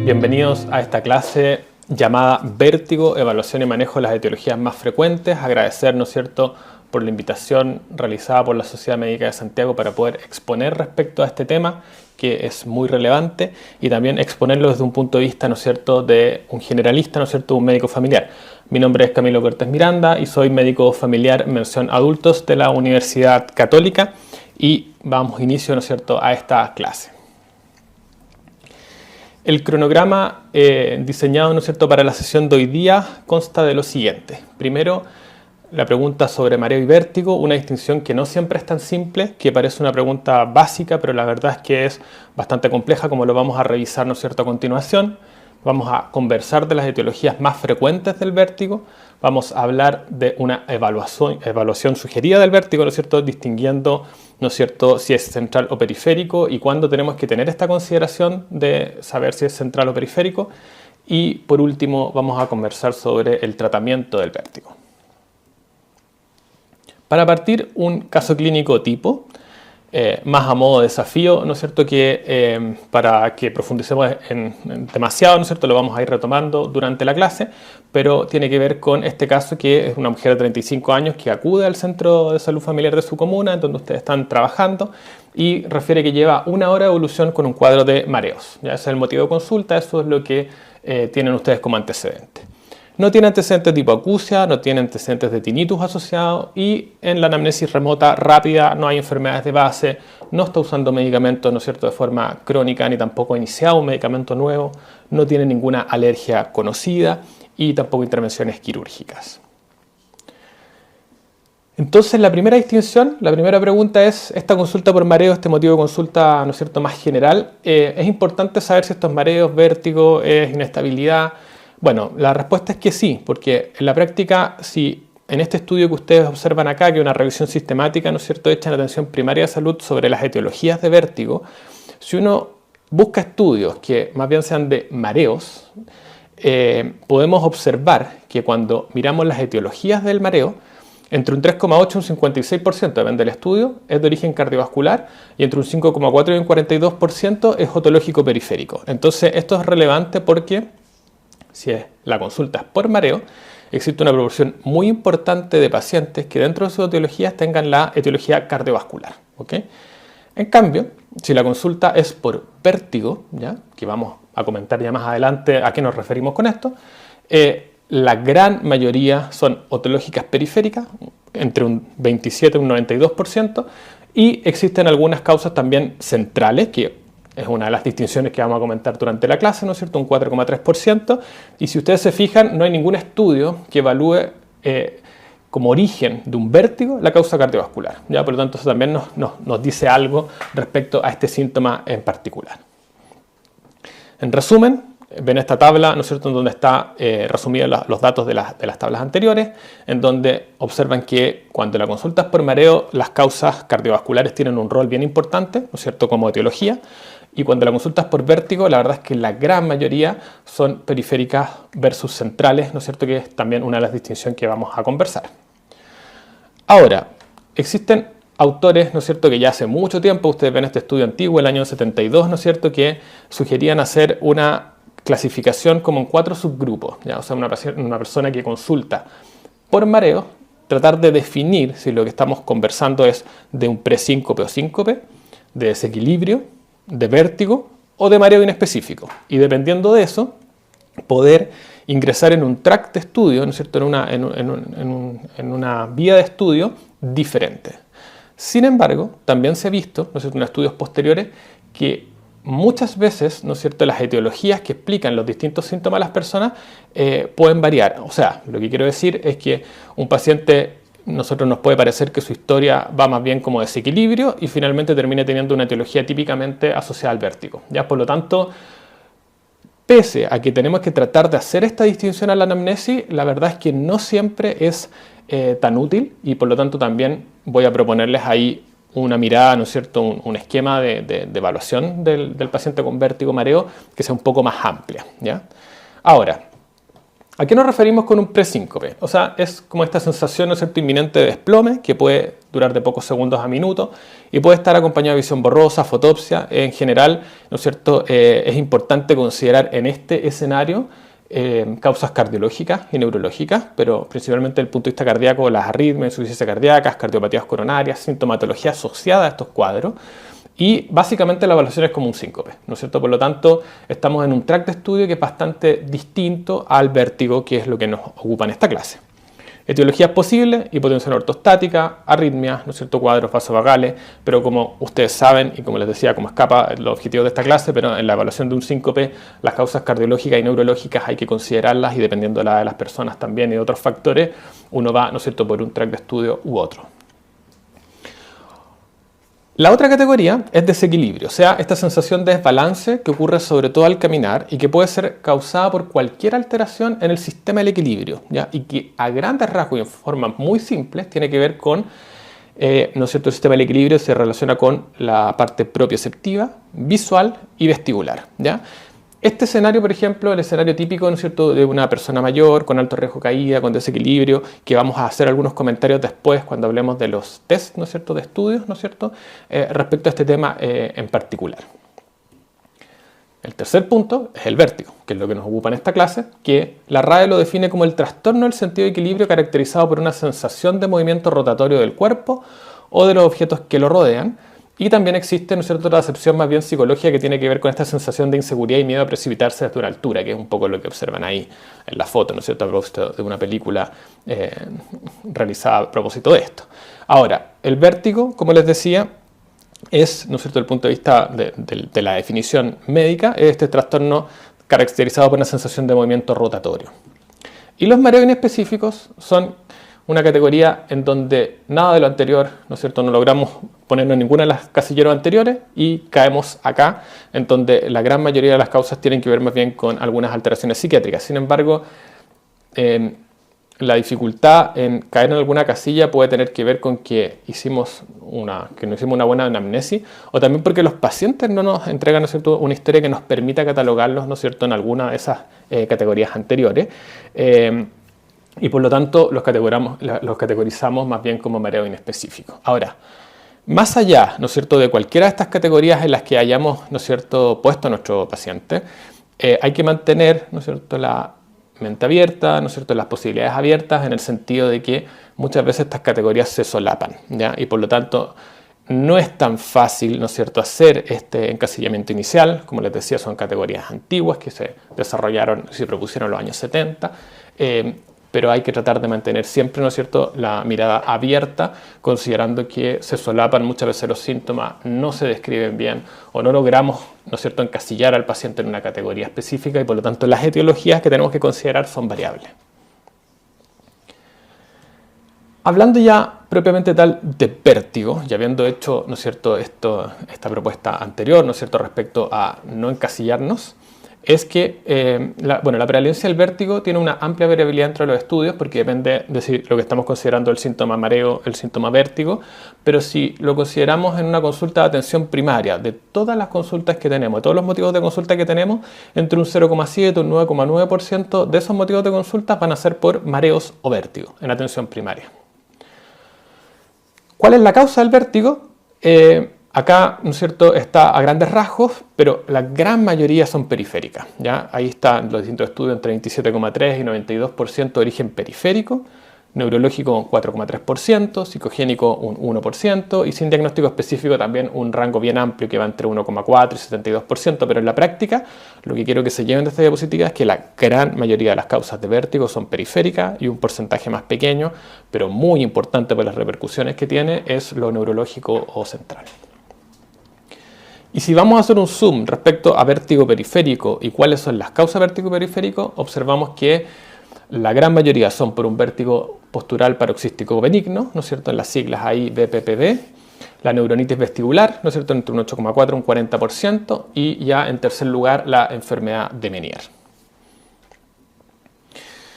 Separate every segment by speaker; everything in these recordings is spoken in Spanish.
Speaker 1: Bienvenidos a esta clase llamada Vértigo, Evaluación y Manejo de las Etiologías Más Frecuentes. Agradecer, ¿no es cierto?, por la invitación realizada por la Sociedad Médica de Santiago para poder exponer respecto a este tema, que es muy relevante, y también exponerlo desde un punto de vista, ¿no es cierto?, de un generalista, ¿no es cierto?, un médico familiar. Mi nombre es Camilo Cortés Miranda y soy médico familiar mención adultos de la Universidad Católica y damos inicio, ¿no es cierto?, a esta clase. El cronograma diseñado, ¿no es cierto?, para la sesión de hoy día consta de lo siguiente. Primero, la pregunta sobre mareo y vértigo, una distinción que no siempre es tan simple, que parece una pregunta básica, pero la verdad es que es bastante compleja, como lo vamos a revisar, ¿no es cierto?, a continuación. Vamos a conversar de las etiologías más frecuentes del vértigo, vamos a hablar de una evaluación sugerida del vértigo, ¿no es cierto?, distinguiendo, ¿no es cierto?, si es central o periférico y cuándo tenemos que tener esta consideración de saber si es central o periférico. Y por último vamos a conversar sobre el tratamiento del vértigo. Para partir, un caso clínico tipo, más a modo de desafío, ¿no es cierto?, que para que profundicemos en demasiado, ¿no es cierto?, lo vamos a ir retomando durante la clase, pero tiene que ver con este caso, que es una mujer de 35 años que acude al centro de salud familiar de su comuna, en donde ustedes están trabajando, y refiere que lleva 1 hora de evolución con un cuadro de mareos. Ya ese es el motivo de consulta, eso es lo que tienen ustedes como antecedente. No tiene antecedentes de hipoacusia, no tiene antecedentes de tinnitus asociados y en la anamnesis remota rápida no hay enfermedades de base, no está usando medicamentos, ¿no es cierto?, de forma crónica, ni tampoco ha iniciado un medicamento nuevo, no tiene ninguna alergia conocida y tampoco intervenciones quirúrgicas. Entonces, la primera distinción, la primera pregunta es, esta consulta por mareo, este motivo de consulta, ¿no es cierto?, más general, es importante saber si estos mareos, vértigo, es inestabilidad. Bueno, la respuesta es que sí, porque en la práctica, si en este estudio que ustedes observan acá, que es una revisión sistemática, ¿no es cierto?, hecha en atención primaria de salud sobre las etiologías de vértigo, si uno busca estudios que más bien sean de mareos, podemos observar que cuando miramos las etiologías del mareo, entre un 3,8 y un 56%, depende del estudio, es de origen cardiovascular y entre un 5,4 y un 42% es otológico periférico. Entonces, esto es relevante porque si la consulta es por mareo, existe una proporción muy importante de pacientes que dentro de sus etiologías tengan la etiología cardiovascular. ¿Okay? En cambio, si la consulta es por vértigo, ¿ya?, que vamos a comentar ya más adelante a qué nos referimos con esto, la gran mayoría son otológicas periféricas, entre un 27 y un 92%, y existen algunas causas también centrales, que es una de las distinciones que vamos a comentar durante la clase, ¿no es cierto?, un 4,3%, y si ustedes se fijan, no hay ningún estudio que evalúe como origen de un vértigo la causa cardiovascular, ¿ya? Por lo tanto, eso también nos dice algo respecto a este síntoma en particular. En resumen, ven esta tabla, ¿no es cierto?, en donde están resumidos los datos de las tablas anteriores, en donde observan que cuando la consulta es por mareo, las causas cardiovasculares tienen un rol bien importante, ¿no es cierto?, como etiología, y cuando la consulta es por vértigo, la verdad es que la gran mayoría son periféricas versus centrales, ¿no es cierto?, que es también una de las distinciones que vamos a conversar. Ahora, existen autores, ¿no es cierto?, que ya hace mucho tiempo, ustedes ven este estudio antiguo, el año 72, ¿no es cierto?, que sugerían hacer una clasificación como en 4 subgrupos, ¿ya? O sea, una persona que consulta por mareo, tratar de definir si lo que estamos conversando es de un presíncope o síncope, de desequilibrio, de vértigo o de mareo inespecífico. Y dependiendo de eso, poder ingresar en un track de estudio, ¿no es cierto?, en una vía de estudio diferente. Sin embargo, también se ha visto, ¿no es cierto?, en estudios posteriores, que muchas veces, ¿no es cierto?, las etiologías que explican los distintos síntomas de las personas pueden variar. O sea, lo que quiero decir es que un paciente, nosotros nos puede parecer que su historia va más bien como desequilibrio y finalmente termine teniendo una etiología típicamente asociada al vértigo. ¿Ya? Por lo tanto, pese a que tenemos que tratar de hacer esta distinción a la anamnesis, la verdad es que no siempre es tan útil y por lo tanto también voy a proponerles ahí una mirada, ¿no es cierto?, un esquema de evaluación del paciente con vértigo mareo que sea un poco más amplia, ¿ya? Ahora, ¿A qué nos referimos con un presíncope? O sea, es como esta sensación, ¿no es cierto?, inminente de desplome, que puede durar de pocos segundos a minutos y puede estar acompañado de visión borrosa, fotopsia. En general, ¿no es cierto?, es importante considerar en este escenario causas cardiológicas y neurológicas, pero principalmente desde el punto de vista cardíaco, las arritmias, insuficiencias cardíacas, cardiopatías coronarias, sintomatología asociada a estos cuadros. Y básicamente la evaluación es como un síncope, ¿no es cierto? Por lo tanto, estamos en un track de estudio que es bastante distinto al vértigo, que es lo que nos ocupa en esta clase. Etiologías posibles, hipotensión ortostática, arritmias, ¿no es cierto?, cuadros vasovagales, pero como ustedes saben, y como les decía, como escapa los objetivos de esta clase, pero en la evaluación de un síncope, las causas cardiológicas y neurológicas hay que considerarlas y dependiendo de la edad de las personas también y de otros factores, uno va, ¿no es cierto?, por un track de estudio u otro. La otra categoría es desequilibrio, o sea, esta sensación de desbalance que ocurre sobre todo al caminar y que puede ser causada por cualquier alteración en el sistema del equilibrio, ¿ya? Y que a grandes rasgos y en formas muy simples tiene que ver con, ¿no es cierto?, el sistema del equilibrio se relaciona con la parte propioceptiva, visual y vestibular, ¿ya? Este escenario, por ejemplo, el escenario típico, ¿no es cierto?, de una persona mayor, con alto riesgo de caída, con desequilibrio, que vamos a hacer algunos comentarios después cuando hablemos de los test, ¿no es cierto?, de estudios, ¿no es cierto?, respecto a este tema en particular. El tercer punto es el vértigo, que es lo que nos ocupa en esta clase, que la RAE lo define como el trastorno del sentido de equilibrio caracterizado por una sensación de movimiento rotatorio del cuerpo o de los objetos que lo rodean. Y también existe, ¿no es cierto?, otra acepción más bien psicológica que tiene que ver con esta sensación de inseguridad y miedo a precipitarse desde una altura, que es un poco lo que observan ahí en la foto, ¿no es cierto?, a propósito de una película realizada a propósito de esto. Ahora, el vértigo, como les decía, es, ¿no es cierto?, desde el punto de vista de la definición médica, es este trastorno caracterizado por una sensación de movimiento rotatorio. Y los mareos inespecíficos son una categoría en donde nada de lo anterior, ¿no es cierto?, no logramos ponernos en ninguna de las casilleros anteriores y caemos acá, en donde la gran mayoría de las causas tienen que ver más bien con algunas alteraciones psiquiátricas. Sin embargo, la dificultad en caer en alguna casilla puede tener que ver con que no hicimos una buena anamnesis o también porque los pacientes no nos entregan, ¿no es cierto?, una historia que nos permita catalogarlos, ¿no es cierto?, en alguna de esas categorías anteriores. Y por lo tanto los categorizamos más bien como mareo inespecífico. Ahora, más allá, ¿no es cierto?, de cualquiera de estas categorías en las que hayamos, ¿no es cierto?, puesto a nuestro paciente, hay que mantener, ¿no es cierto?, la mente abierta, ¿no es cierto?, las posibilidades abiertas en el sentido de que muchas veces estas categorías se solapan, ¿ya? Y por lo tanto no es tan fácil, ¿no es cierto?, hacer este encasillamiento inicial. Como les decía, son categorías antiguas que se desarrollaron, se propusieron en los años 70, pero hay que tratar de mantener siempre, ¿no es cierto?, la mirada abierta, considerando que se solapan muchas veces los síntomas, no se describen bien o no logramos, ¿no es cierto?, encasillar al paciente en una categoría específica y por lo tanto las etiologías que tenemos que considerar son variables. Hablando ya propiamente tal de vértigo, ya habiendo hecho, ¿no es cierto?, esta propuesta anterior, ¿no es cierto?, respecto a no encasillarnos, es que la prevalencia del vértigo tiene una amplia variabilidad entre los estudios porque depende de si lo que estamos considerando el síntoma mareo, el síntoma vértigo, pero si lo consideramos en una consulta de atención primaria, de todas las consultas que tenemos, de todos los motivos de consulta que tenemos, entre un 0,7 y un 9,9% de esos motivos de consulta van a ser por mareos o vértigo en atención primaria. ¿Cuál es la causa del vértigo? Acá, ¿no es cierto?, está a grandes rasgos, pero la gran mayoría son periféricas, ¿ya? Ahí están los distintos estudios entre 27,3 y 92% de origen periférico, neurológico un 4,3%, psicogénico un 1% y sin diagnóstico específico también un rango bien amplio que va entre 1,4 y 72%, pero en la práctica lo que quiero que se lleven de esta diapositiva es que la gran mayoría de las causas de vértigo son periféricas y un porcentaje más pequeño, pero muy importante por las repercusiones que tiene, es lo neurológico o central. Y si vamos a hacer un zoom respecto a vértigo periférico y cuáles son las causas de vértigo periférico, observamos que la gran mayoría son por un vértigo postural paroxístico benigno, ¿no es cierto?, en las siglas ahí BPPV, la neuronitis vestibular, ¿no es cierto?, entre un 8,4 y un 40%, y ya en tercer lugar la enfermedad de Meniere.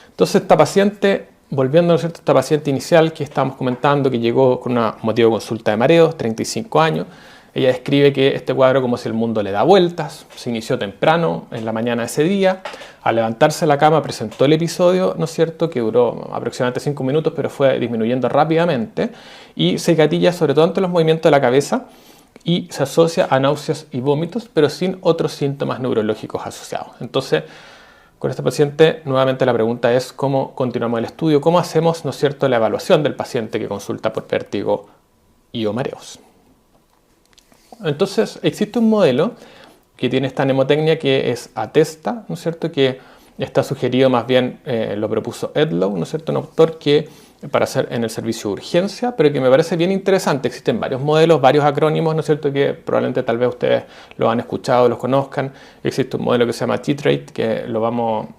Speaker 1: Entonces esta paciente, volviendo, ¿no es cierto?, esta paciente inicial que estábamos comentando, que llegó con un motivo de consulta de mareos, 35 años, Ella describe que este cuadro como si el mundo le da vueltas, se inició temprano, en la mañana de ese día, al levantarse de la cama presentó el episodio, ¿no es cierto?, que duró aproximadamente 5 minutos, pero fue disminuyendo rápidamente, y se gatilla sobre todo ante los movimientos de la cabeza, y se asocia a náuseas y vómitos, pero sin otros síntomas neurológicos asociados. Entonces, con este paciente, nuevamente la pregunta es cómo continuamos el estudio, cómo hacemos, ¿no es cierto?, la evaluación del paciente que consulta por vértigo y o mareos. Entonces, existe un modelo que tiene esta mnemotecnia que es ATESTA, ¿no es cierto?, que está sugerido más bien, lo propuso Edlow, ¿no es cierto?, un autor que para hacer en el servicio de urgencia, pero que me parece bien interesante. Existen varios modelos, varios acrónimos, ¿no es cierto?, que probablemente tal vez ustedes lo han escuchado, los conozcan. Existe un modelo que se llama T-Trate, que lo vamos,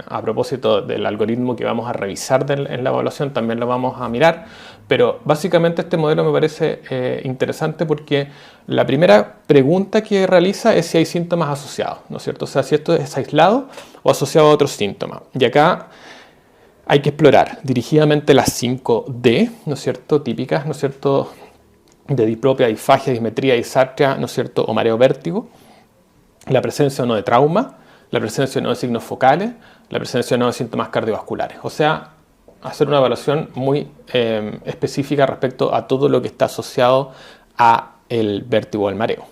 Speaker 1: a propósito del algoritmo que vamos a revisar en la evaluación, también lo vamos a mirar. Pero básicamente este modelo me parece interesante porque la primera pregunta que realiza es si hay síntomas asociados, ¿no es cierto? O sea, si esto es aislado o asociado a otros síntomas. Y acá hay que explorar dirigidamente las 5D, ¿no es cierto?, típicas, ¿no es cierto?, de diplopia, disfagia, dismetría, disartria, ¿no es cierto?, o mareo vértigo, la presencia o no de trauma, la presencia o no de signos focales, la presencia o no de síntomas cardiovasculares. O sea, hacer una evaluación muy específica respecto a todo lo que está asociado a el vértigo o el mareo.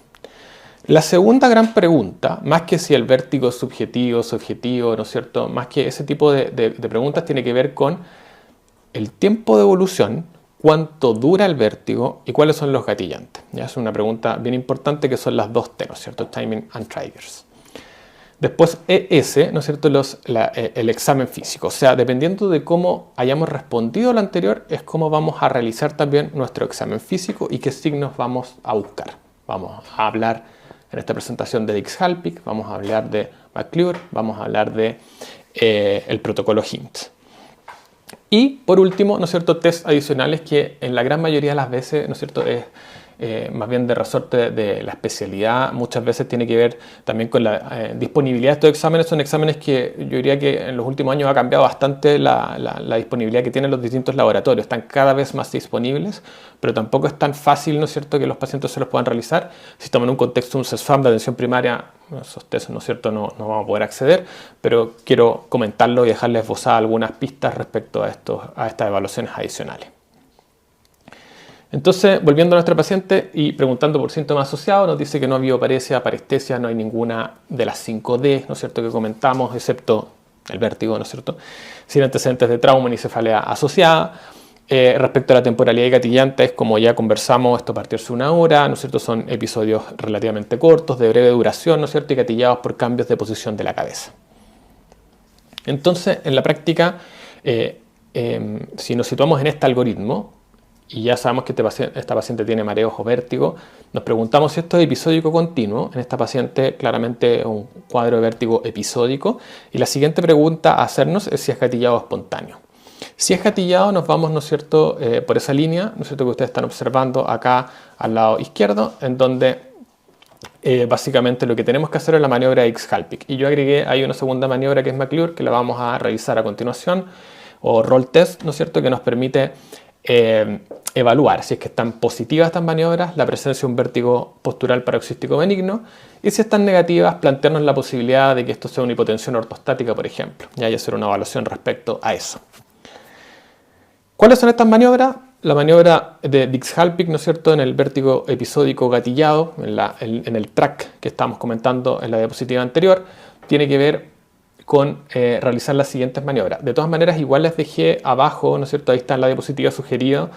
Speaker 1: La segunda gran pregunta, más que si el vértigo es subjetivo, ¿no es cierto?, más que ese tipo de preguntas, tiene que ver con el tiempo de evolución, cuánto dura el vértigo y cuáles son los gatillantes. Ya es una pregunta bien importante que son las dos T, ¿no es cierto?, timing and triggers. Después ES, ¿no es cierto?, el examen físico. O sea, dependiendo de cómo hayamos respondido a lo anterior, es cómo vamos a realizar también nuestro examen físico y qué signos vamos a buscar. Vamos a hablar en esta presentación de Dix-Hallpike, vamos a hablar de McClure, vamos a hablar de el protocolo HINT. Y por último, ¿no es cierto?, test adicionales que en la gran mayoría de las veces, ¿no es cierto?, es más bien de resorte de la especialidad. Muchas veces tiene que ver también con la disponibilidad de estos exámenes. Son exámenes que yo diría que en los últimos años ha cambiado bastante la disponibilidad que tienen los distintos laboratorios. Están cada vez más disponibles, pero tampoco es tan fácil, ¿no es cierto?, que los pacientes se los puedan realizar. Si estamos en un contexto de un CESFAM de atención primaria, esos test, ¿no es cierto?, no vamos a poder acceder, pero quiero comentarlo y dejarles esbozadas algunas pistas respecto a estas evaluaciones adicionales. Entonces, volviendo a nuestra paciente y preguntando por síntomas asociados, nos dice que no ha habido paresia, parestesia, no hay ninguna de las 5D, ¿no es cierto?, que comentamos, excepto el vértigo, ¿no es cierto?, sin antecedentes de trauma ni cefalea asociada. Respecto a la temporalidad y gatillantes, como ya conversamos, esto partirse una hora, ¿no es cierto?, son episodios relativamente cortos, de breve duración, ¿no es cierto?, y gatillados por cambios de posición de la cabeza. Entonces, en la práctica, si nos situamos en este algoritmo, y ya sabemos que esta paciente tiene mareos o vértigo, nos preguntamos si esto es episódico continuo. En esta paciente claramente es un cuadro de vértigo episódico. Y la siguiente pregunta a hacernos es si es gatillado o espontáneo. Si es gatillado, nos vamos, ¿no es cierto?, por esa línea, ¿no es cierto?, que ustedes están observando acá al lado izquierdo, en donde básicamente lo que tenemos que hacer es la maniobra de Dix-Hallpike. Y yo agregué ahí una segunda maniobra que es McClure, que la vamos a revisar a continuación, o roll test, ¿no es cierto?, que nos permite evaluar si es que están positivas estas maniobras, la presencia de un vértigo postural paroxístico benigno, y si están negativas, plantearnos la posibilidad de que esto sea una hipotensión ortostática, por ejemplo, y hay hacer una evaluación respecto a eso. ¿Cuáles son estas maniobras? La maniobra de Dix-Hallpike, ¿no es cierto?, en el vértigo episódico gatillado, en el track que estábamos comentando en la diapositiva anterior, tiene que ver con realizar las siguientes maniobras. De todas maneras, igual les dejé abajo, ¿no es cierto?, ahí está en la diapositiva sugerido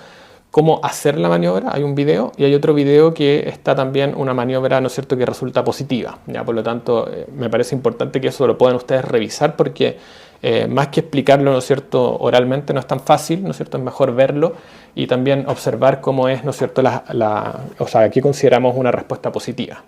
Speaker 1: cómo hacer la maniobra. Hay un video y hay otro video que está también una maniobra, ¿no es cierto?, que resulta positiva. ¿Ya? Por lo tanto, me parece importante que eso lo puedan ustedes revisar porque más que explicarlo, ¿no es cierto?, oralmente no es tan fácil, ¿no es cierto?, es mejor verlo y también observar cómo es, ¿no es cierto?, o sea, aquí consideramos una respuesta positiva.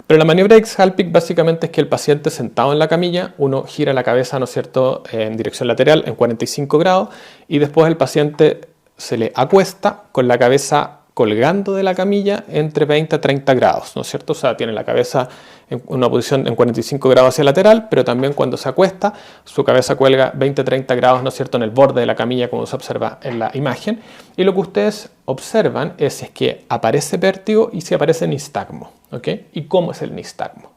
Speaker 1: Pero la maniobra de Dix-Hallpike básicamente es que el paciente sentado en la camilla, uno gira la cabeza, ¿no es cierto?, en dirección lateral en 45 grados y después el paciente se le acuesta con la cabeza colgando de la camilla entre 20 a 30 grados, ¿no es cierto? O sea, tiene la cabeza en una posición en 45 grados hacia lateral, pero también cuando se acuesta, su cabeza cuelga 20 a 30 grados, ¿no es cierto?, en el borde de la camilla, como se observa en la imagen. Y lo que ustedes observan es que aparece vértigo y si aparece nistagmo, ¿ok? ¿Y cómo es el nistagmo?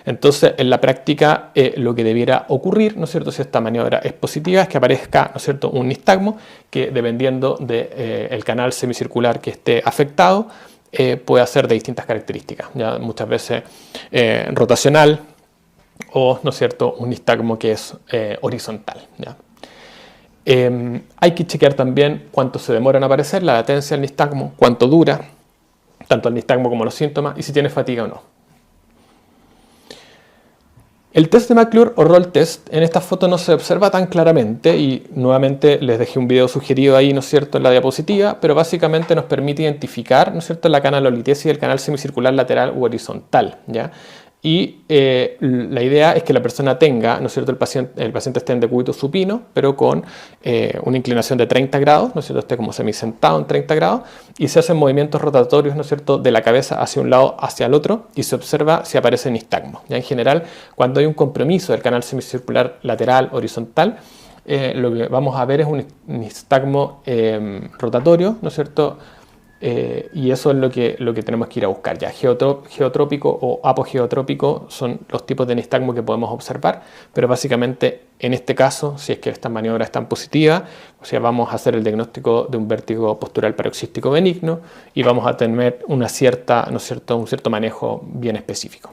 Speaker 1: Entonces, en la práctica, lo que debiera ocurrir, ¿no es cierto?, si esta maniobra es positiva, es que aparezca, ¿no es cierto?, un nistagmo que, dependiendo del canal semicircular que esté afectado, puede ser de distintas características, ¿ya? Muchas veces rotacional o, ¿no es cierto?, un nistagmo que es horizontal, ¿ya? Hay que chequear también cuánto se demora en aparecer, la latencia del nistagmo, cuánto dura, tanto el nistagmo como los síntomas, y si tiene fatiga o no. El test de McClure o Roll Test en esta foto no se observa tan claramente y nuevamente les dejé un video sugerido ahí, ¿no es cierto?, en la diapositiva, pero básicamente nos permite identificar, ¿no es cierto?, la canalolitesis del canal semicircular lateral u horizontal, ¿ya? Y la idea es que la persona tenga, ¿no es cierto?, el paciente esté en decúbito supino, pero con una inclinación de 30 grados, ¿no es cierto?, esté como semisentado en 30 grados, y se hacen movimientos rotatorios, ¿no es cierto?, de la cabeza hacia un lado, hacia el otro, y se observa si aparece nistagmo. Ya en general, cuando hay un compromiso del canal semicircular lateral horizontal, lo que vamos a ver es un nistagmo rotatorio, ¿no es cierto?, y eso es lo que tenemos que ir a buscar. Ya geotrópico o apogeotrópico son los tipos de nistagmo que podemos observar, pero básicamente en este caso, si es que esta maniobra es tan positiva, o sea, vamos a hacer el diagnóstico de un vértigo postural paroxístico benigno y vamos a tener una cierta, ¿no es cierto?, un cierto manejo bien específico.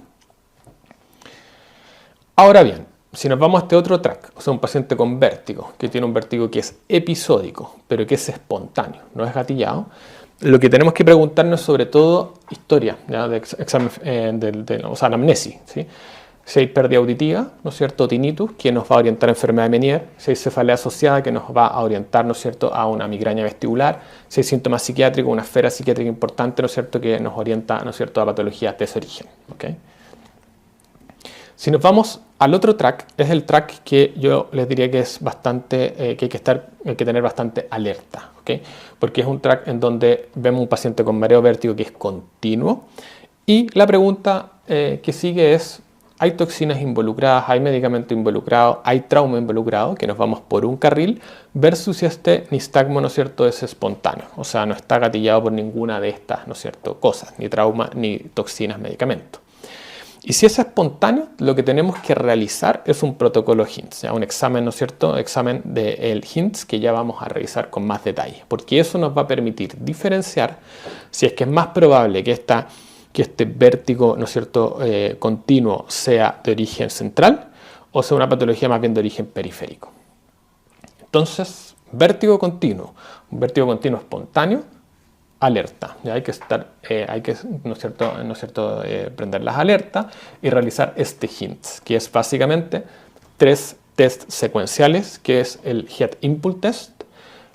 Speaker 1: Ahora bien, si nos vamos a este otro track, o sea, un paciente con vértigo, que tiene un vértigo que es episódico, pero que es espontáneo, no es gatillado, lo que tenemos que preguntarnos sobre todo historia, ¿ya?, de examen, o sea, anamnesis, ¿sí? Si hay pérdida auditiva, ¿no es cierto?, tinnitus, que nos va a orientar a enfermedad de Meniere, si hay cefalea asociada, que nos va a orientar, ¿no es cierto?, a una migraña vestibular, si hay síntomas psiquiátricos, una esfera psiquiátrica importante, ¿no es cierto?, que nos orienta, ¿no es cierto?, a patologías de ese origen, ¿ok? Si nos vamos al otro track, es el track que yo les diría que es bastante, que hay que tener bastante alerta, ¿okay? Porque es un track en donde vemos un paciente con mareo vértigo que es continuo y la pregunta que sigue es, ¿hay toxinas involucradas, hay medicamento involucrado, hay trauma involucrado, que nos vamos por un carril, versus si este nistagmo, ¿no es cierto?, es espontáneo, o sea, no está gatillado por ninguna de estas, ¿no es cierto?, cosas, ni trauma, ni toxinas, medicamentos. Y si es espontáneo, lo que tenemos que realizar es un protocolo HINTS, ¿ya? Un examen, ¿no es cierto?, examen del HINTS que ya vamos a revisar con más detalle, porque eso nos va a permitir diferenciar si es que es más probable que este vértigo, ¿no es cierto?, continuo sea de origen central o sea una patología más bien de origen periférico. Entonces, vértigo continuo, un vértigo continuo espontáneo, alerta, ya hay que estar, ¿no es cierto?, prender las alertas y realizar este HINTS, que es básicamente 3 test secuenciales, que es el Head Impulse Test,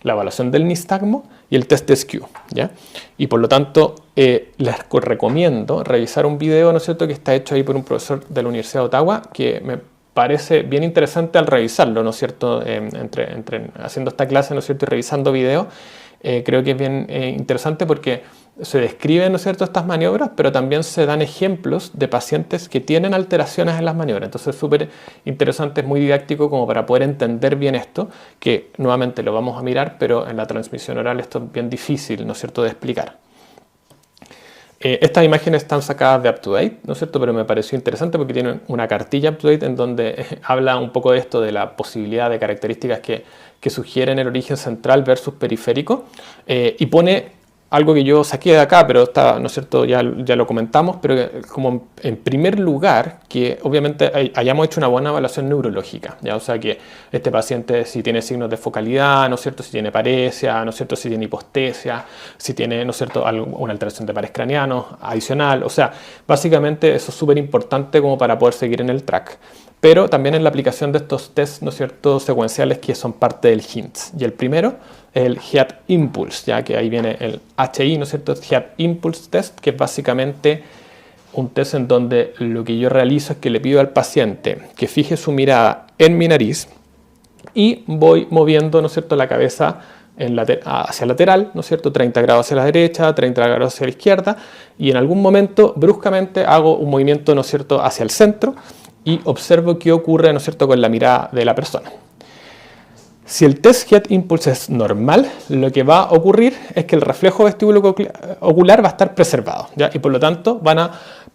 Speaker 1: la evaluación del nistagmo y el test de SKU, ¿ya? Y por lo tanto, les recomiendo revisar un video, ¿no es cierto?, que está hecho ahí por un profesor de la Universidad de Ottawa, que me parece bien interesante al revisarlo, ¿no es cierto?, haciendo esta clase, ¿no es cierto?, y revisando videos. Creo que es bien interesante porque se describen, ¿no es cierto?, estas maniobras, pero también se dan ejemplos de pacientes que tienen alteraciones en las maniobras. Entonces es súper interesante, es muy didáctico como para poder entender bien esto, que nuevamente lo vamos a mirar, pero en la transmisión oral esto es bien difícil, ¿no es cierto?, de explicar. Estas imágenes están sacadas de UpToDate, ¿no es cierto?, pero me pareció interesante porque tienen una cartilla UpToDate en donde habla un poco de esto, de la posibilidad de características que sugieren el origen central versus periférico, y pone algo que yo saqué de acá, pero está, ¿no es cierto?, ya lo comentamos, pero como en primer lugar, que obviamente hayamos hecho una buena evaluación neurológica, ¿ya? O sea, que este paciente si tiene signos de focalidad, ¿no es cierto?, si tiene paresia, ¿no es cierto?, si tiene hipostesia, si tiene, ¿no es cierto?, una alteración de pares cranianos adicional, o sea, básicamente eso es súper importante como para poder seguir en el track. Pero también en la aplicación de estos tests, ¿no es cierto?, secuenciales que son parte del HINTS. Y el primero es el Head Impulse, ya que ahí viene el HI, ¿no es cierto?, Head Impulse Test, que es básicamente un test en donde lo que yo realizo es que le pido al paciente que fije su mirada en mi nariz y voy moviendo, ¿no es cierto?, la cabeza hacia lateral, ¿no es cierto? 30 grados hacia la derecha, 30 grados hacia la izquierda, y en algún momento bruscamente hago un movimiento, ¿no es cierto?, hacia el centro y observo qué ocurre, ¿no es cierto?, con la mirada de la persona. Si el test Head Impulse es normal, lo que va a ocurrir es que el reflejo vestíbulo ocular va a estar preservado, ¿ya? Y por lo tanto van a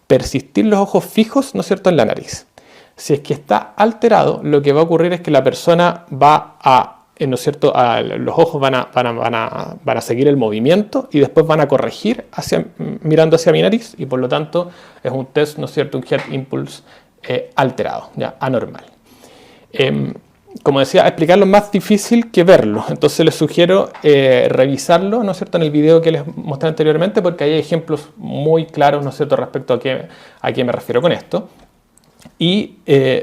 Speaker 1: persistir los ojos fijos, ¿no es cierto?, en la nariz. Si es que está alterado, lo que va a ocurrir es que la persona va a, ¿no es cierto?, los ojos van a seguir el movimiento y después van a corregir mirando hacia mi nariz, y por lo tanto es un test, ¿no es cierto?, un Head Impulse alterado, ¿ya?, anormal. Como decía, explicarlo es más difícil que verlo, entonces les sugiero revisarlo, ¿no es cierto?, en el video que les mostré anteriormente, porque hay ejemplos muy claros, ¿no es cierto?, respecto a qué me refiero con esto. Y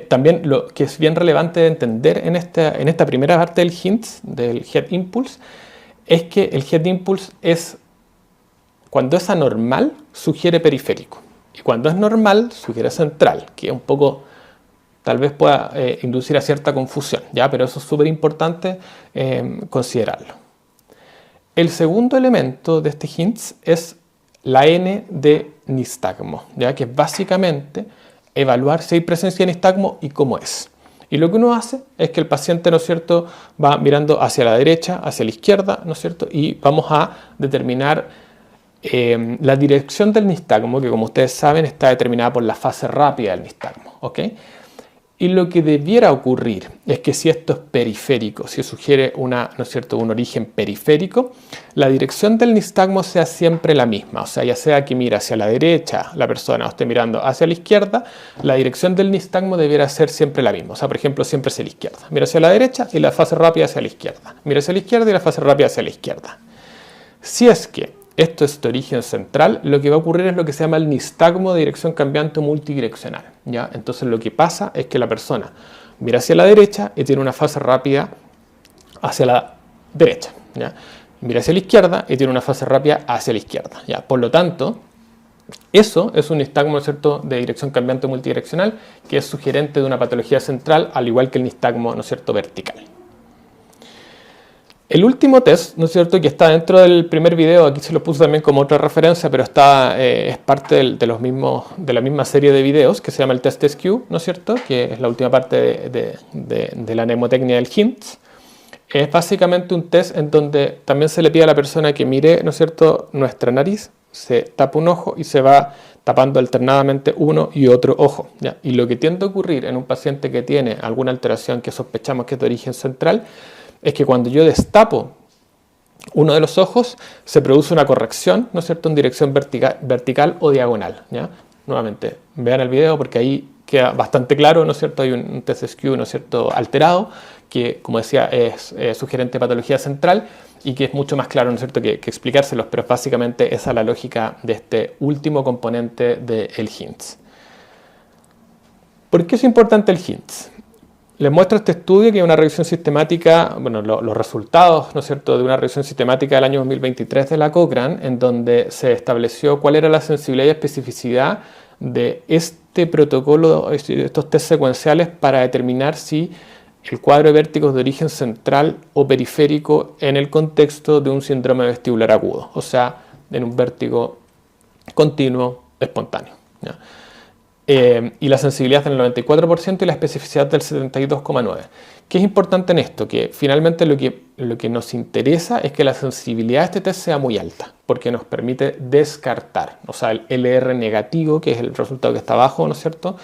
Speaker 1: también lo que es bien relevante de entender en esta primera parte del HINTS, del Head Impulse, es que el Head Impulse cuando es anormal, sugiere periférico, y cuando es normal, sugiere central, que es un poco... tal vez pueda inducir a cierta confusión, ¿ya? Pero eso es súper importante considerarlo. El segundo elemento de este HINTS es la N de nistagmo, ¿ya? Que es básicamente evaluar si hay presencia de nistagmo y cómo es. Y lo que uno hace es que el paciente, ¿no es cierto?, va mirando hacia la derecha, hacia la izquierda, ¿no es cierto?, y vamos a determinar la dirección del nistagmo, que como ustedes saben está determinada por la fase rápida del nistagmo, ¿ok? Y lo que debiera ocurrir es que si esto es periférico, si sugiere ¿no es cierto?, un origen periférico, la dirección del nistagmo sea siempre la misma. O sea, ya sea que mire hacia la derecha la persona o esté mirando hacia la izquierda, la dirección del nistagmo debiera ser siempre la misma. O sea, por ejemplo, siempre hacia la izquierda. Mira hacia la derecha y la fase rápida hacia la izquierda. Mira hacia la izquierda y la fase rápida hacia la izquierda. Si es que esto es de origen central, lo que va a ocurrir es lo que se llama el nistagmo de dirección cambiante multidireccional, ¿ya? Entonces lo que pasa es que la persona mira hacia la derecha y tiene una fase rápida hacia la derecha, ¿ya? Mira hacia la izquierda y tiene una fase rápida hacia la izquierda, ¿ya? Por lo tanto, eso es un nistagmo, ¿no es cierto?, de dirección cambiante multidireccional, que es sugerente de una patología central, al igual que el nistagmo, ¿no es cierto?, vertical. El último test, ¿no es cierto?, que está dentro del primer video, aquí se lo puse también como otra referencia, pero es parte de la misma serie de videos, que se llama el test SQ, ¿no es cierto?, que es la última parte de la mnemotecnia del HINTS. Es básicamente un test en donde también se le pide a la persona que mire, ¿no es cierto?, nuestra nariz, se tapa un ojo y se va tapando alternadamente uno y otro ojo, ¿ya? Y lo que tiende a ocurrir en un paciente que tiene alguna alteración que sospechamos que es de origen central, es que cuando yo destapo uno de los ojos, se produce una corrección, ¿no es cierto?, en dirección vertical o diagonal, ¿ya? Nuevamente, vean el video porque ahí queda bastante claro, ¿no es cierto? Hay un test SQ, ¿no es cierto?, alterado, que, como decía, es sugerente de patología central y que es mucho más claro, ¿no es cierto?, que explicárselos, pero básicamente esa es la lógica de este último componente del HINTS. ¿Por qué es importante el HINTS? Les muestro este estudio, que es una revisión sistemática, bueno, los resultados, ¿no es cierto?, de una revisión sistemática del año 2023 de la Cochrane, en donde se estableció cuál era la sensibilidad y especificidad de este protocolo, estos test secuenciales, para determinar si el cuadro de vértigo es de origen central o periférico en el contexto de un síndrome vestibular agudo, o sea, en un vértigo continuo espontáneo, ¿ya? Y la sensibilidad del 94% y la especificidad del 72,9%. ¿Qué es importante en esto? Que finalmente lo que nos interesa es que la sensibilidad de este test sea muy alta, porque nos permite descartar, o sea, el LR negativo, que es el resultado que está abajo, ¿no es cierto?,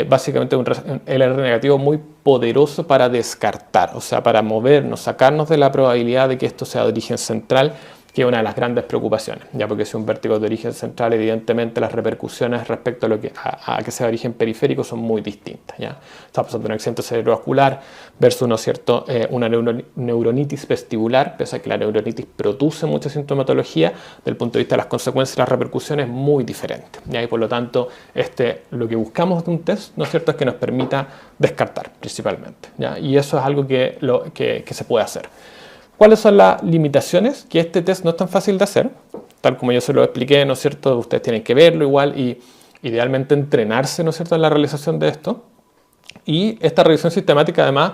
Speaker 1: básicamente un LR negativo muy poderoso para descartar, o sea, para movernos, sacarnos de la probabilidad de que esto sea de origen central, que es una de las grandes preocupaciones, ya porque si un vértigo de origen central, evidentemente las repercusiones respecto a que sea de origen periférico son muy distintas, ¿ya? Está pasando un accidente cerebrovascular versus, ¿no es cierto?, una neuronitis vestibular, pese a que la neuronitis produce mucha sintomatología, desde el punto de vista de las consecuencias y las repercusiones es muy diferente, ¿ya? Y por lo tanto, lo que buscamos de un test, ¿no es cierto?, es que nos permita descartar principalmente, ¿ya? Y eso es algo que se puede hacer. ¿Cuáles son las limitaciones? Que este test no es tan fácil de hacer, tal como yo se lo expliqué, ¿no es cierto? Ustedes tienen que verlo igual y idealmente entrenarse, ¿no es cierto?, en la realización de esto. Y esta revisión sistemática además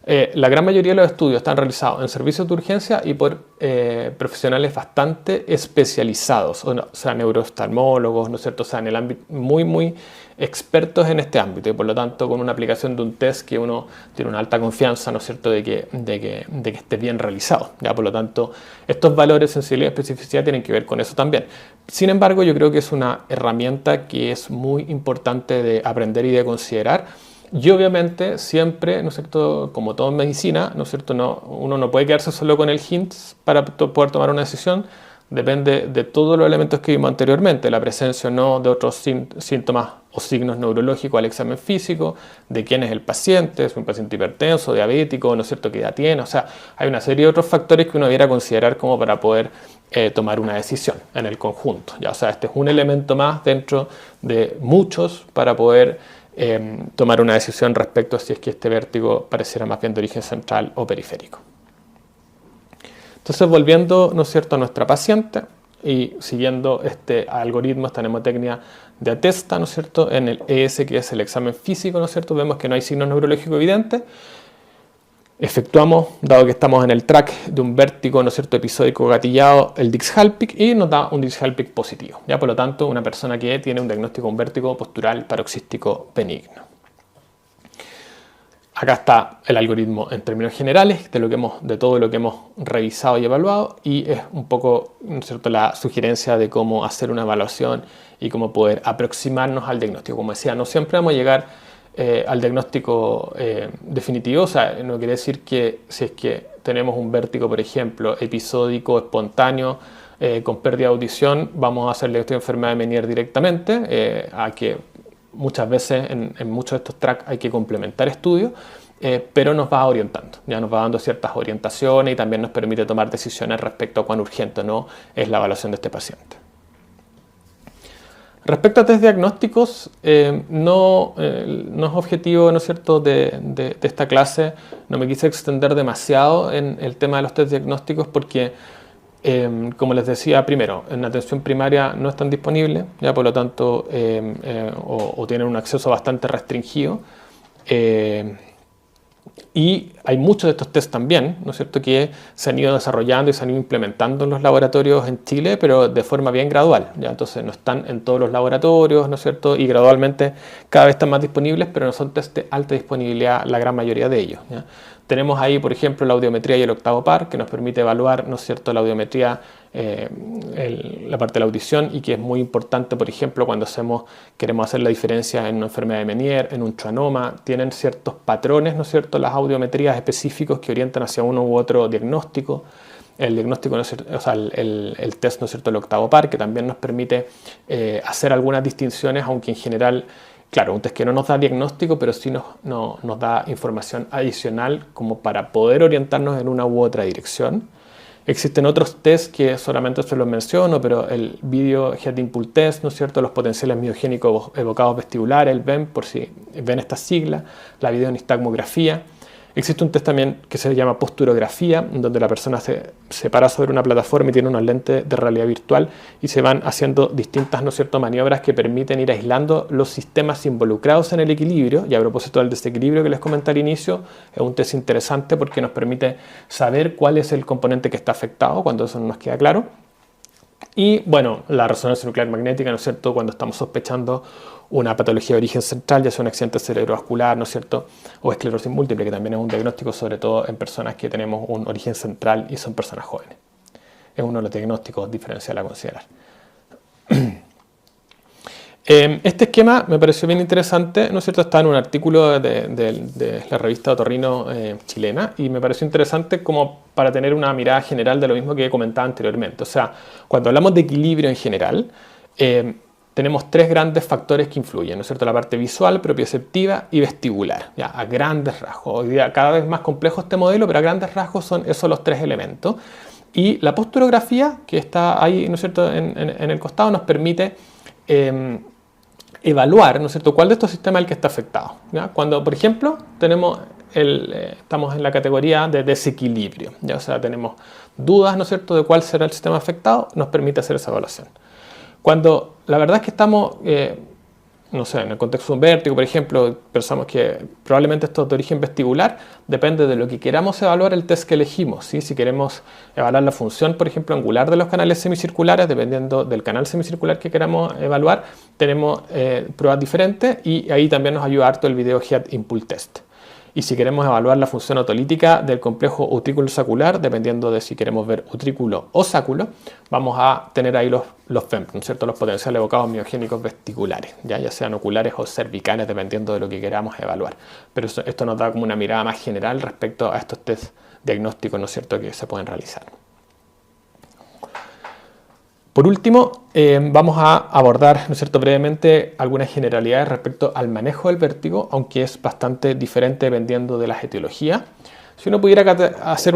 Speaker 1: La gran mayoría de los estudios están realizados en servicios de urgencia y por profesionales bastante especializados, o sea, neurooftalmólogos, ¿no es cierto? O sea, en el ámbito muy expertos en este ámbito y por lo tanto con una aplicación de un test que uno tiene una alta confianza, ¿no es cierto?, de que esté bien realizado. ¿Ya? Por lo tanto, estos valores, sensibilidad y especificidad tienen que ver con eso también. Sin embargo, yo creo que es una herramienta que es muy importante de aprender y de considerar. Y obviamente siempre, ¿no es cierto?, como todo en medicina, ¿no es cierto?, uno no puede quedarse solo con el hint para poder tomar una decisión. Depende de todos los elementos que vimos anteriormente, la presencia o no de otros síntomas o signos neurológicos al examen físico, de quién es el paciente, es un paciente hipertenso, diabético, ¿no es cierto?, qué edad tiene. O sea, hay una serie de otros factores que uno debiera considerar como para poder tomar una decisión en el conjunto. ¿Ya? O sea, este es un elemento más dentro de muchos para poder tomar una decisión respecto a si es que este vértigo pareciera más bien de origen central o periférico. Entonces, volviendo, ¿no es cierto?, a nuestra paciente y siguiendo este algoritmo, esta mnemotecnia de Atesta, ¿no es cierto?, en el ES, que es el examen físico, ¿no es cierto?, vemos que no hay signos neurológicos evidentes. Efectuamos, dado que estamos en el track de un vértigo, ¿no es cierto?, episódico gatillado, el Dix-Hallpik y nos da un Dix-Hallpik positivo. ¿Ya? Por lo tanto, una persona que tiene un diagnóstico de un vértigo postural paroxístico benigno. Acá está el algoritmo en términos generales de todo lo que hemos revisado y evaluado y es un poco, ¿no es cierto?, la sugerencia de cómo hacer una evaluación y cómo poder aproximarnos al diagnóstico. Como decía, no siempre vamos a llegar al diagnóstico definitivo, o sea, no quiere decir que si es que tenemos un vértigo, por ejemplo, episódico, espontáneo, con pérdida de audición, vamos a hacer el diagnóstico de enfermedad de Meniere directamente, a que muchas veces en muchos de estos tracks hay que complementar estudios, pero nos va orientando, ya nos va dando ciertas orientaciones y también nos permite tomar decisiones respecto a cuán urgente o no es la evaluación de este paciente. Respecto a test diagnósticos, no es objetivo, ¿no es cierto?, de esta clase, no me quise extender demasiado en el tema de los test diagnósticos porque como les decía, primero, en atención primaria no están disponibles, ya por lo tanto, o tienen un acceso bastante restringido. Y hay muchos de estos test también, ¿no es cierto?, que se han ido desarrollando y se han ido implementando en los laboratorios en Chile, pero de forma bien gradual, ¿ya? Entonces no están en todos los laboratorios, ¿no es cierto?, y gradualmente cada vez están más disponibles, pero no son test de alta disponibilidad la gran mayoría de ellos, ¿ya? Tenemos ahí, por ejemplo, la audiometría y el octavo par, que nos permite evaluar, ¿no es cierto?, la audiometría, la parte de la audición, y que es muy importante, por ejemplo, cuando queremos hacer la diferencia en una enfermedad de Meniere, en un schwannoma, tienen ciertos patrones, ¿no es cierto?, las audiometrías específicos que orientan hacia uno u otro diagnóstico. El diagnóstico, ¿no es cierto?, o sea, el test, ¿no es cierto?, el octavo par, que también nos permite hacer algunas distinciones, aunque en general, claro, un test que no nos da diagnóstico, pero sí nos da información adicional como para poder orientarnos en una u otra dirección. Existen otros tests que solamente se los menciono, pero el Video Head Input Test, ¿no es cierto?, los potenciales miogénicos evocados vestibulares, el VEM, por si ven esta sigla, la videonistagmografía. Existe un test también que se llama posturografía, donde la persona se para sobre una plataforma y tiene unos lentes de realidad virtual y se van haciendo distintas, ¿no es cierto?, maniobras que permiten ir aislando los sistemas involucrados en el equilibrio. Y a propósito del desequilibrio que les comenté al inicio, es un test interesante porque nos permite saber cuál es el componente que está afectado cuando eso no nos queda claro. Y bueno, la resonancia nuclear magnética, ¿no es cierto?, cuando estamos sospechando una patología de origen central, ya sea un accidente cerebrovascular, ¿no es cierto?, o esclerosis múltiple, que también es un diagnóstico sobre todo en personas que tenemos un origen central y son personas jóvenes. Es uno de los diagnósticos diferenciales a considerar. Este esquema me pareció bien interesante, ¿no es cierto?, está en un artículo de la revista Otorrino chilena y me pareció interesante como para tener una mirada general de lo mismo que comentaba anteriormente. O sea, cuando hablamos de equilibrio en general, tenemos tres grandes factores que influyen, ¿no es cierto?, la parte visual, propioceptiva y vestibular, ya, a grandes rasgos. Hoy día cada vez más complejo este modelo, pero a grandes rasgos son esos los tres elementos. Y la posturografía, que está ahí, ¿no es cierto?, en el costado, nos permite evaluar, ¿no es cierto?, cuál de estos sistemas es el que está afectado, ¿ya? Cuando, por ejemplo, estamos en la categoría de desequilibrio, ¿ya? O sea, tenemos dudas, ¿no es cierto?, de cuál será el sistema afectado, nos permite hacer esa evaluación. Cuando la verdad es que estamos no sé, en el contexto de un vértigo, por ejemplo, pensamos que probablemente esto es de origen vestibular, depende de lo que queramos evaluar el test que elegimos, ¿sí? Si queremos evaluar la función, por ejemplo, angular de los canales semicirculares, dependiendo del canal semicircular que queramos evaluar, tenemos pruebas diferentes y ahí también nos ayuda harto el video Head Impulse Test. Y si queremos evaluar la función otolítica del complejo utrículo-sacular, dependiendo de si queremos ver utrículo o sáculo, vamos a tener ahí los FEMP, ¿no es cierto? Los potenciales evocados miogénicos vesticulares, ya sean oculares o cervicales, dependiendo de lo que queramos evaluar. Pero esto nos da como una mirada más general respecto a estos test diagnósticos, ¿no es cierto?, que se pueden realizar. Por último, vamos a abordar, ¿no es cierto?, brevemente algunas generalidades respecto al manejo del vértigo, aunque es bastante diferente dependiendo de las etiologías. Si uno pudiera hacer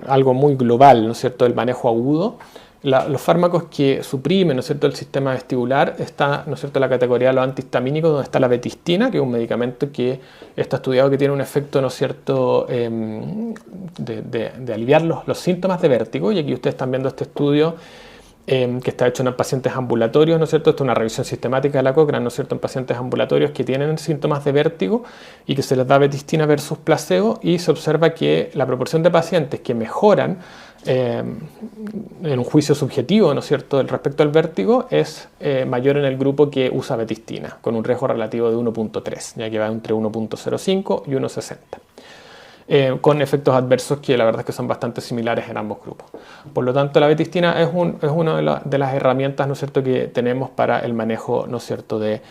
Speaker 1: algo muy global, ¿no es cierto?, del manejo agudo, los fármacos que suprimen, ¿no es cierto?, el sistema vestibular está, ¿no es cierto?, en la categoría de los antihistamínicos, donde está la betistina, que es un medicamento que está estudiado que tiene un efecto, ¿no es cierto?, de aliviar los síntomas de vértigo, y aquí ustedes están viendo este estudio que está hecho en pacientes ambulatorios, ¿no es cierto? Esto es una revisión sistemática de la Cochrane, ¿no es cierto?, en pacientes ambulatorios que tienen síntomas de vértigo y que se les da betistina versus placebo, y se observa que la proporción de pacientes que mejoran en un juicio subjetivo, ¿no es cierto?, respecto al vértigo es mayor en el grupo que usa betistina, con un riesgo relativo de 1.3, ya que va entre 1.05 y 1.60. Con efectos adversos que la verdad es que son bastante similares en ambos grupos. Por lo tanto, la betistina es una de las herramientas, ¿no es cierto?, que tenemos para el manejo, ¿no es cierto?, del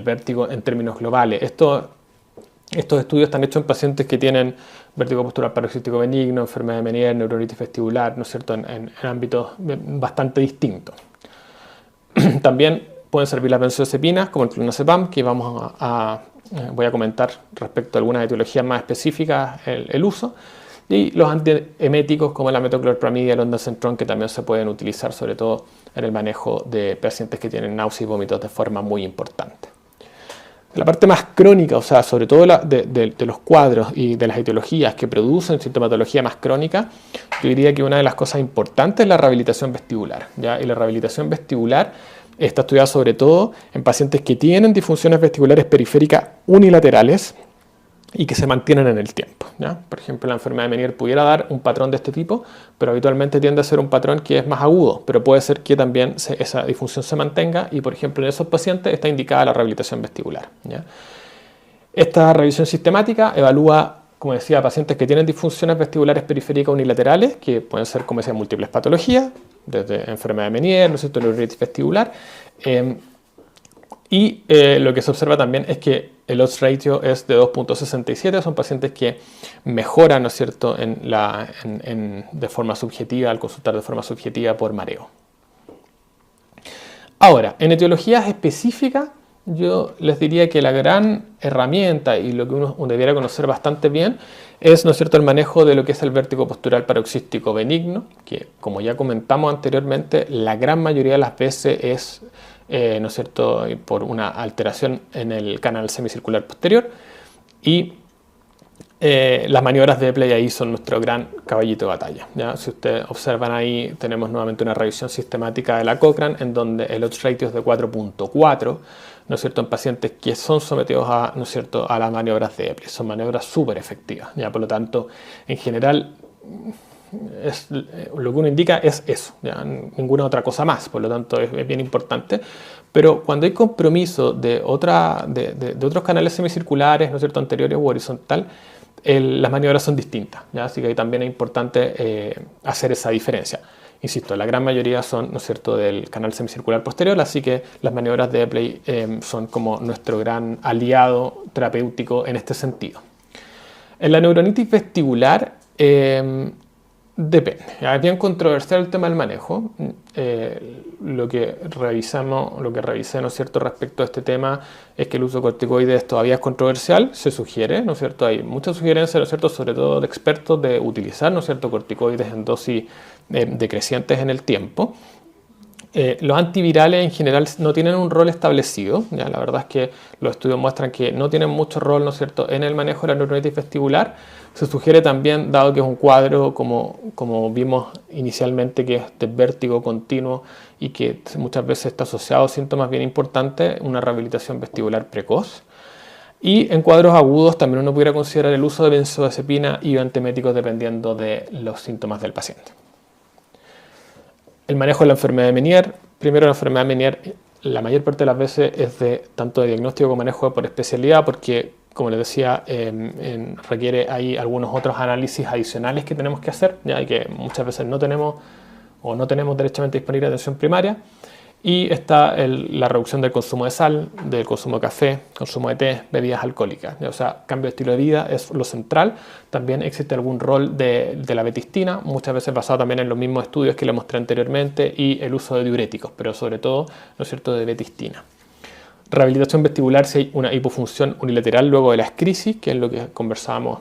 Speaker 1: vértigo en términos globales. Estos estudios están hechos en pacientes que tienen vértigo postural paroxístico benigno, enfermedad de Meniere, neuronitis vestibular, ¿no es cierto?, en ámbitos bastante distintos. También pueden servir las benzodiazepinas, como el clonazepam, que voy a comentar respecto a algunas etiologías más específicas el uso, y los antieméticos como la metoclopramida y el ondansetron, que también se pueden utilizar sobre todo en el manejo de pacientes que tienen náuseas y vómitos de forma muy importante. La parte más crónica, o sea, sobre todo de los cuadros y de las etiologías que producen sintomatología más crónica, yo diría que una de las cosas importantes es la rehabilitación vestibular, ¿ya? Y la rehabilitación vestibular está estudiada sobre todo en pacientes que tienen disfunciones vestibulares periféricas unilaterales y que se mantienen en el tiempo, ¿ya? Por ejemplo, la enfermedad de Meniere pudiera dar un patrón de este tipo, pero habitualmente tiende a ser un patrón que es más agudo, pero puede ser que también esa disfunción se mantenga, y por ejemplo en esos pacientes está indicada la rehabilitación vestibular, ¿ya? Esta revisión sistemática evalúa, como decía, pacientes que tienen disfunciones vestibulares periféricas unilaterales, que pueden ser, como decía, múltiples patologías, desde enfermedad de Meniere, ¿no es cierto?, neuritis vestibular, lo que se observa también es que el odds ratio es de 2.67, son pacientes que mejoran, ¿no es cierto?, de forma subjetiva, al consultar de forma subjetiva por mareo. Ahora, en etiologías específicas, yo les diría que la gran herramienta y lo que uno debiera conocer bastante bien es, ¿no es cierto?, el manejo de lo que es el vértigo postural paroxístico benigno, que, como ya comentamos anteriormente, la gran mayoría de las veces es, ¿no es cierto?, por una alteración en el canal semicircular posterior, y las maniobras de Epley ahí son nuestro gran caballito de batalla, ¿ya? Si ustedes observan ahí, tenemos nuevamente una revisión sistemática de la Cochrane, en donde el odds ratio es de 4.4, ¿no es cierto?, en pacientes que son sometidos a, ¿no es cierto?, a las maniobras de Epley. Son maniobras súper efectivas, ¿ya? Por lo tanto, en general, lo que uno indica es eso, ¿ya? Ninguna otra cosa más, por lo tanto es bien importante. Pero cuando hay compromiso de otros canales semicirculares, ¿no es cierto?, anteriores u horizontal, las maniobras son distintas, ¿ya? Así que ahí también es importante hacer esa diferencia. Insisto, la gran mayoría son, ¿no es cierto?, del canal semicircular posterior, así que las maniobras de Epley son como nuestro gran aliado terapéutico en este sentido. En la neuronitis vestibular depende. Es bien controversial el tema del manejo. Lo que revisé, ¿no es cierto?, respecto a este tema es que el uso de corticoides todavía es controversial, se sugiere, ¿no es cierto? Hay muchas sugerencias, ¿no es cierto?, sobre todo de expertos, de utilizar, ¿no es cierto?, corticoides en dosis decrecientes en el tiempo. Los antivirales en general no tienen un rol establecido. ¿Ya? La verdad es que los estudios muestran que no tienen mucho rol, ¿no es cierto?, en el manejo de la neuronitis vestibular. Se sugiere también, dado que es un cuadro, como vimos inicialmente, que es de vértigo continuo y que muchas veces está asociado a síntomas bien importantes, una rehabilitación vestibular precoz. Y en cuadros agudos también uno pudiera considerar el uso de benzodiazepina y antiméticos dependiendo de los síntomas del paciente. El manejo de la enfermedad de Meniere. Primero, la enfermedad de Meniere, la mayor parte de las veces es tanto de diagnóstico como manejo por especialidad, porque, como les decía, requiere ahí algunos otros análisis adicionales que tenemos que hacer, ya que muchas veces no tenemos derechamente disponible atención primaria. Y está la reducción del consumo de sal, del consumo de café, consumo de té, bebidas alcohólicas. O sea, cambio de estilo de vida es lo central. También existe algún rol de la betistina, muchas veces basado también en los mismos estudios que les mostré anteriormente, y el uso de diuréticos, pero sobre todo, ¿no es cierto?, de betistina. Rehabilitación vestibular si hay una hipofunción unilateral luego de las crisis, que es lo que conversábamos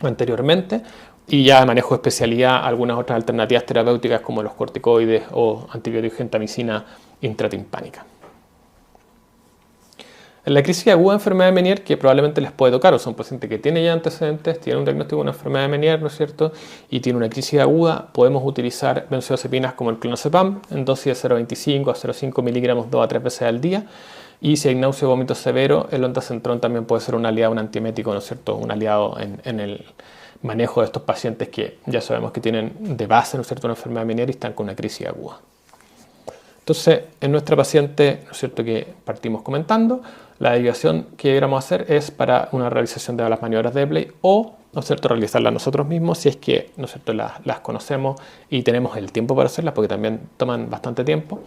Speaker 1: anteriormente. Y ya manejo de especialidad algunas otras alternativas terapéuticas como los corticoides o antibióticos gentamicina intratimpánica. En la crisis aguda de enfermedad de Meniere, que probablemente les puede tocar, o sea, un paciente que tiene ya antecedentes, tiene un diagnóstico de una enfermedad de Meniere, ¿no es cierto?, y tiene una crisis aguda, podemos utilizar benzodiazepinas como el clonazepam en dosis de 0,25 a 0,5 miligramos 2 a 3 veces al día. Y si hay náusea o vómito severo, el ondansetron también puede ser un aliado, un antiemético, ¿no es cierto?, un aliado en el manejo de estos pacientes que ya sabemos que tienen de base, ¿no es cierto?, una enfermedad Meniere y están con una crisis aguda. Entonces, en nuestra paciente, ¿no es cierto?, que partimos comentando, la derivación que deberíamos hacer es para una realización de las maniobras de Epley o, ¿no es cierto?, realizarlas nosotros mismos si es que, ¿no es cierto?, las conocemos y tenemos el tiempo para hacerlas, porque también toman bastante tiempo.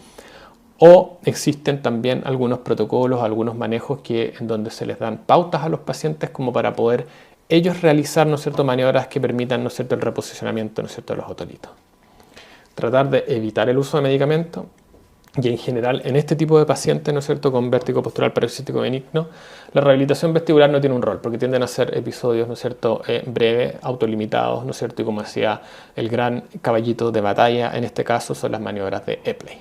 Speaker 1: O existen también algunos protocolos, algunos manejos en donde se les dan pautas a los pacientes como para poder ellos realizar, ¿no es cierto?, maniobras que permitan, ¿no es cierto?, el reposicionamiento, ¿no es cierto?, de los otolitos. Tratar de evitar el uso de medicamentos y en general en este tipo de pacientes, ¿no es cierto?, con vértigo postural paroxístico benigno, la rehabilitación vestibular no tiene un rol porque tienden a ser episodios, ¿no es cierto?, breves, autolimitados, ¿no es cierto?, y como decía el gran caballito de batalla en este caso son las maniobras de Epley.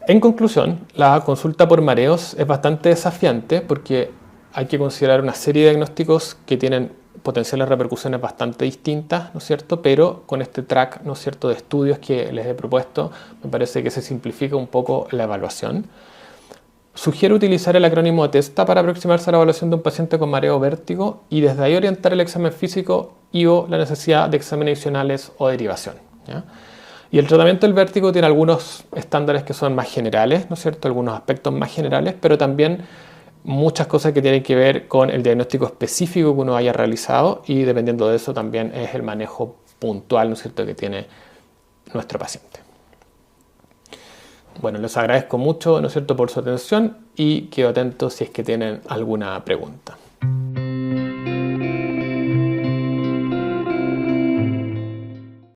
Speaker 1: En conclusión, la consulta por mareos es bastante desafiante porque hay que considerar una serie de diagnósticos que tienen potenciales repercusiones bastante distintas, ¿no es cierto?, pero con este track, ¿no es cierto?, de estudios que les he propuesto, me parece que se simplifica un poco la evaluación. Sugiero utilizar el acrónimo TESTA para aproximarse a la evaluación de un paciente con mareo o vértigo y desde ahí orientar el examen físico y/o la necesidad de exámenes adicionales o derivación, ¿ya? Y el tratamiento del vértigo tiene algunos estándares que son más generales, ¿no es cierto?, algunos aspectos más generales, pero también muchas cosas que tienen que ver con el diagnóstico específico que uno haya realizado y dependiendo de eso también es el manejo puntual, ¿no es cierto?, que tiene nuestro paciente. Bueno, les agradezco mucho, ¿no es cierto?, por su atención y quedo atento si es que tienen alguna pregunta.